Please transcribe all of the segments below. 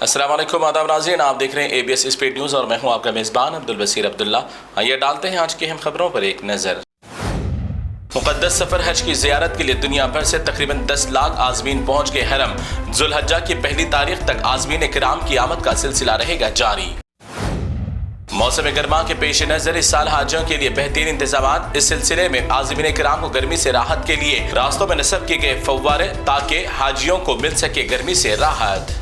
अस्सलाम वालेकुम, आदाब नाज़रीन, आप देख रहे हैं ABS स्पीड न्यूज़ और मैं हूं आपका मेज़बान अब्दुल बसीर अब्दुल्ला। आइए डालते हैं आज की अहम खबरों पर एक नज़र। मुक़द्दस सफ़र हज की ज़ियारत के लिए दुनिया भर से तकरीबन 10 लाख आज़मीन पहुँच गए हरम। ज़ुल्हज्जा की पहली तारीख तक आज़मीन किराम की आमद का सिलसिला रहेगा जारी। मौसम गर्मा के पेश नज़र इस साल हाजियों के लिए बेहतरीन इंतजाम। इस सिलसिले में आज़मीन किराम को गर्मी से राहत के लिए रास्तों में नस्ब किए गए फव्वारे ताकि हाजियों को मिल सके गर्मी से राहत।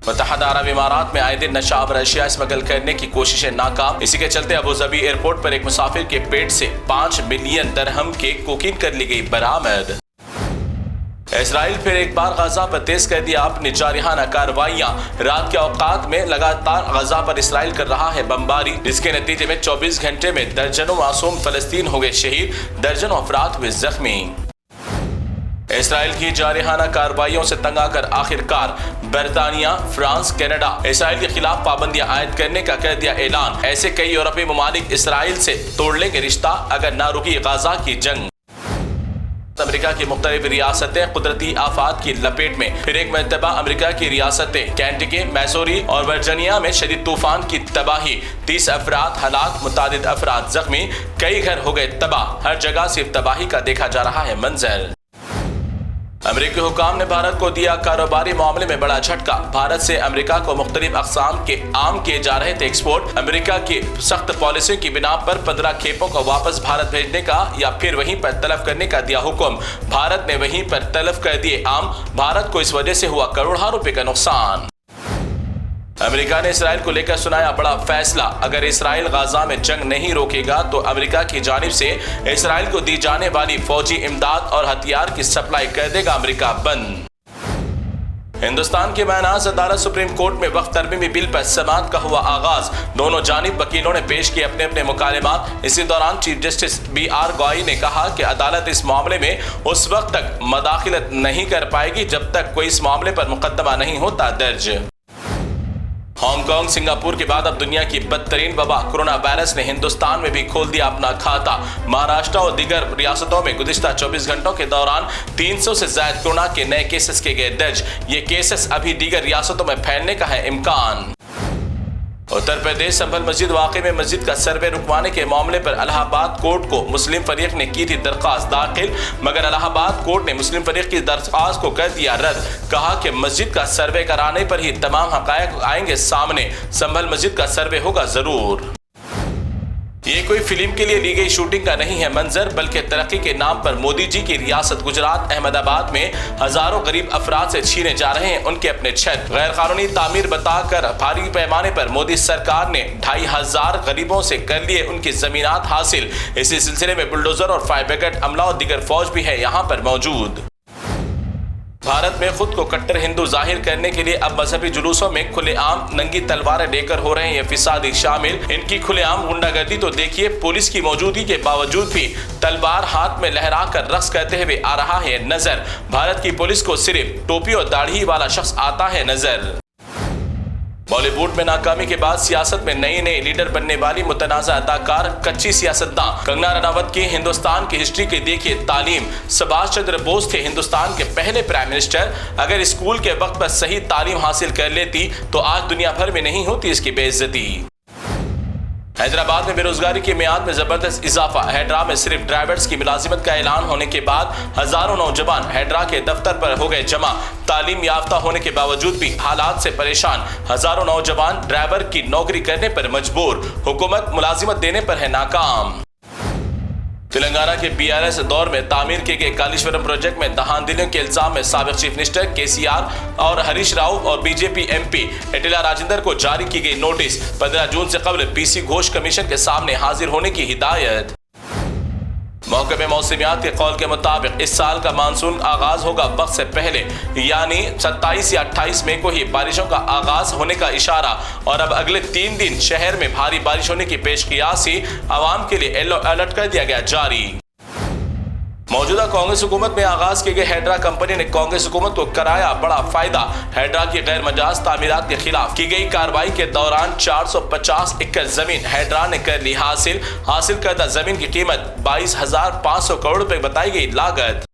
मुत्तहदा अरब इमारात में आए दिन नशावर अशिया स्मगल करने की कोशिशें नाकाम। इसी के चलते अबूधाबी एयरपोर्ट पर एक मुसाफिर के पेट से 5 मिलियन दरहम के कोकीन कर ली गई बरामद। इसराइल फिर एक बार गजा पर तेज कर दिया अपनी जारिहाना कार्रवाइयां। रात के औकात में लगातार गजा पर इसराइल कर रहा है बमबारी, जिसके नतीजे में 24 घंटे में दर्जनों मासूम फलस्तीन हो गए शहीद, दर्जनों अफराद हुए जख्मी। इसराइल की जारिहाना कार्रवाइयों से तंग आकर आखिरकार बरतानिया, फ्रांस, कनाडा इसराइल के खिलाफ पाबंदियां आयद करने का कर दिया ऐलान। ऐसे कई यूरोपीय ममालिक इसराइल से तोड़ लेंगे रिश्ता अगर ना रुकी गजा की जंग। अमेरिका की मुख्तलिफ रियासतें कुदरती आफात की लपेट में। फिर एक मरतबा अमेरिका की रियासतें कैंटिकी, मैसूरी और वर्जीनिया में शदीद तूफान की तबाही। 30 अफराद हलाक, मुतादिद अफराद जख्मी, कई घर हो गए तबाह। हर जगह सिर्फ तबाही का देखा जा रहा है मंजर। अमेरिकी हुकाम ने भारत को दिया कारोबारी मामले में बड़ा झटका। भारत से अमेरिका को मुख्तलिफ अक़साम के आम किए जा रहे थे एक्सपोर्ट। अमेरिका की सख्त पॉलिसी की बिना पर 15 खेपों को वापस भारत भेजने का या फिर वहीं पर तलब करने का दिया हुक्म। भारत ने वहीं पर तलब कर दिए आम। भारत को इस वजह से हुआ करोड़ों रुपए का नुकसान। अमेरिका ने इसराइल को लेकर सुनाया बड़ा फैसला। अगर इसराइल गाजा में जंग नहीं रोकेगा तो अमेरिका की जानिब से इसराइल को दी जाने वाली फौजी इमदाद और हथियार की सप्लाई कर देगा अमेरिका बंद। हिंदुस्तान के मायनाज़ अदालत सुप्रीम कोर्ट में वक्त तरमीमी बिल पर समाअत का हुआ आगाज। दोनों जानिब वकीलों ने पेश किए अपने अपने मुकालमात। इसी दौरान चीफ जस्टिस BR गवाई ने कहा कि अदालत इस मामले में उस वक्त तक मदाखिलत नहीं कर पाएगी जब तक कोई इस मामले पर मुकदमा नहीं होता दर्ज। हांगकांग, सिंगापुर के बाद अब दुनिया की बदतरीन वबा कोरोना वायरस ने हिंदुस्तान में भी खोल दिया अपना खाता। महाराष्ट्र और दीगर रियासतों में गुज़िश्ता 24 घंटों के दौरान 300 से ज्यादा कोरोना के नए केसेस किए गए दर्ज। ये केसेस अभी दीगर रियासतों में फैलने का है इम्कान। उत्तर प्रदेश संभल मस्जिद वाक़े में मस्जिद का सर्वे रुकवाने के मामले पर इलाहाबाद कोर्ट को मुस्लिम फरीक ने की थी दरख्वास्त दाखिल, मगर इलाहाबाद कोर्ट ने मुस्लिम फरीक की दरख्वास्त को कर दिया रद्द। कहा कि मस्जिद का सर्वे कराने पर ही तमाम हक़ायक़ आएंगे सामने। संभल मस्जिद का सर्वे होगा जरूर। ये कोई फिल्म के लिए ली गई शूटिंग का नहीं है मंजर, बल्कि तरक्की के नाम पर मोदी जी की रियासत गुजरात अहमदाबाद में हजारों गरीब अफराद से छीने जा रहे हैं उनके अपने छत। गैर कानूनी तामीर बताकर भारी पैमाने पर मोदी सरकार ने 2500 गरीबों से कर लिए उनकी जमीनात हासिल। इसी सिलसिले में बुलडोजर और फायर ब्रिगेड अमला और दीगर फौज भी है यहाँ पर मौजूद। भारत में खुद को कट्टर हिंदू जाहिर करने के लिए अब मजहबी जुलूसों में खुलेआम नंगी तलवारें लेकर हो रहे हैं ये फिसादी शामिल। इनकी खुलेआम गुंडागर्दी तो देखिए, पुलिस की मौजूदगी के बावजूद भी तलवार हाथ में लहरा कर रक्स करते हुए आ रहा है नजर। भारत की पुलिस को सिर्फ टोपी और दाढ़ी वाला शख्स आता है नजर। बॉलीवुड में नाकामी के बाद सियासत में नई नई लीडर बनने वाली मुतनाज़ा अदाकार कच्ची सियासतदान कंगना रनावत की हिंदुस्तान की हिस्ट्री की देखिए तालीम। सुभाष चंद्र बोस थे हिंदुस्तान के पहले प्राइम मिनिस्टर। अगर स्कूल के वक्त पर सही तालीम हासिल कर लेती तो आज दुनिया भर में नहीं होती इसकी बेइज्जती। हैदराबाद में बेरोजगारी की मियाद में जबरदस्त इजाफा। हैदरा में सिर्फ ड्राइवर्स की मुलाजिमत का ऐलान होने के बाद हजारों नौजवान हैदरा के दफ्तर पर हो गए जमा। तालीम याफ्ता होने के बावजूद भी हालात से परेशान हजारों नौजवान ड्राइवर की नौकरी करने पर मजबूर। हुकूमत मुलाजिमत देने पर है नाकाम। तेलंगाना के BRS दौर में तामीर किए गए कालेश्वरम प्रोजेक्ट में धांधलियों के इल्जाम में साबिक चीफ मिनिस्टर KCR और हरीश राव और BJP MP एटिला राजेंद्र को जारी की गई नोटिस। 15 जून से कबल PC घोष कमीशन के सामने हाजिर होने की हिदायत। महकमे मौसमियात के कौल के मुताबिक इस साल का मानसून आगाज होगा वक्त से पहले, यानी 27 या 28 मई को ही बारिशों का आगाज होने का इशारा। और अब अगले 3 दिन शहर में भारी बारिश होने की पेशकियासी आवाम के लिए येलो अलर्ट कर दिया गया जारी। मौजूदा कांग्रेस हुकूमत में आगाज की गई हैदरा कंपनी ने कांग्रेस हुकूमत को कराया बड़ा फायदा। हैदरा की गैर मजाज तामीरात के खिलाफ की गई कार्रवाई के दौरान 450 एकड़ जमीन हैदरा ने कर ली हासिल करदा जमीन की कीमत 22,500 करोड़ रुपए बताई गई लागत।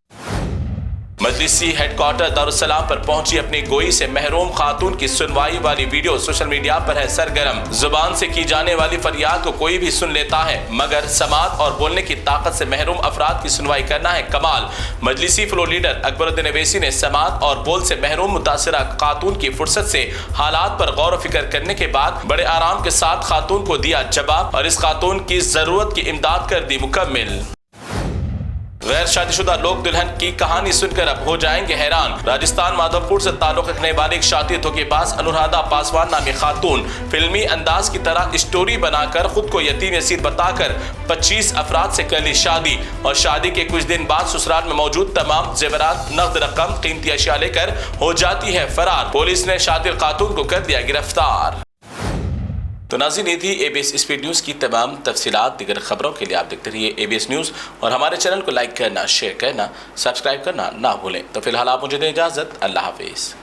مجلسی ہیڈ کوارٹر دارالسلام پر پہنچی اپنی گوئی سے محروم خاتون کی سنوائی والی ویڈیو سوشل میڈیا پر ہے سرگرم۔ زبان سے کی جانے والی فریاد کو کوئی بھی سن لیتا ہے، مگر سماعت اور بولنے کی طاقت سے محروم افراد کی سنوائی کرنا ہے کمال۔ مجلسی فلور لیڈر اکبر الدین اویسی نے سماعت اور بول سے محروم متاثرہ خاتون کی فرصت سے حالات پر غور و فکر کرنے کے بعد بڑے آرام کے ساتھ خاتون کو دیا جواب اور اس خاتون کی ضرورت کی امداد کر دی مکمل۔ غیر شادی شدہ لوگ دلہن کی کہانی سن کر اب ہو جائیں گے حیران۔ راجستھان مادھو پور سے تعلق رکھنے والی ایک شادی دھوکے باز انورادھا پاسوان نامی خاتون فلمی انداز کی طرح اسٹوری بنا کر خود کو یتیم یسیر بتا کر 25 افراد سے کر لی شادی اور شادی کے کچھ دن بعد سسرال میں موجود تمام زیورات، نقد رقم، قیمتی اشیاء لے کر ہو جاتی ہے فرار۔ پولیس نے شاطر خاتون کو کر دیا گرفتار۔ تو ناظرین، یہ تھی اے بی ایس اسپیڈ نیوز کی تمام تفصیلات۔ دیگر خبروں کے لیے آپ دیکھتے رہیے اے بی ایس نیوز اور ہمارے چینل کو لائک کرنا، شیئر کرنا، سبسکرائب کرنا نہ بھولیں۔ تو فی الحال آپ مجھے دیں اجازت۔ اللہ حافظ۔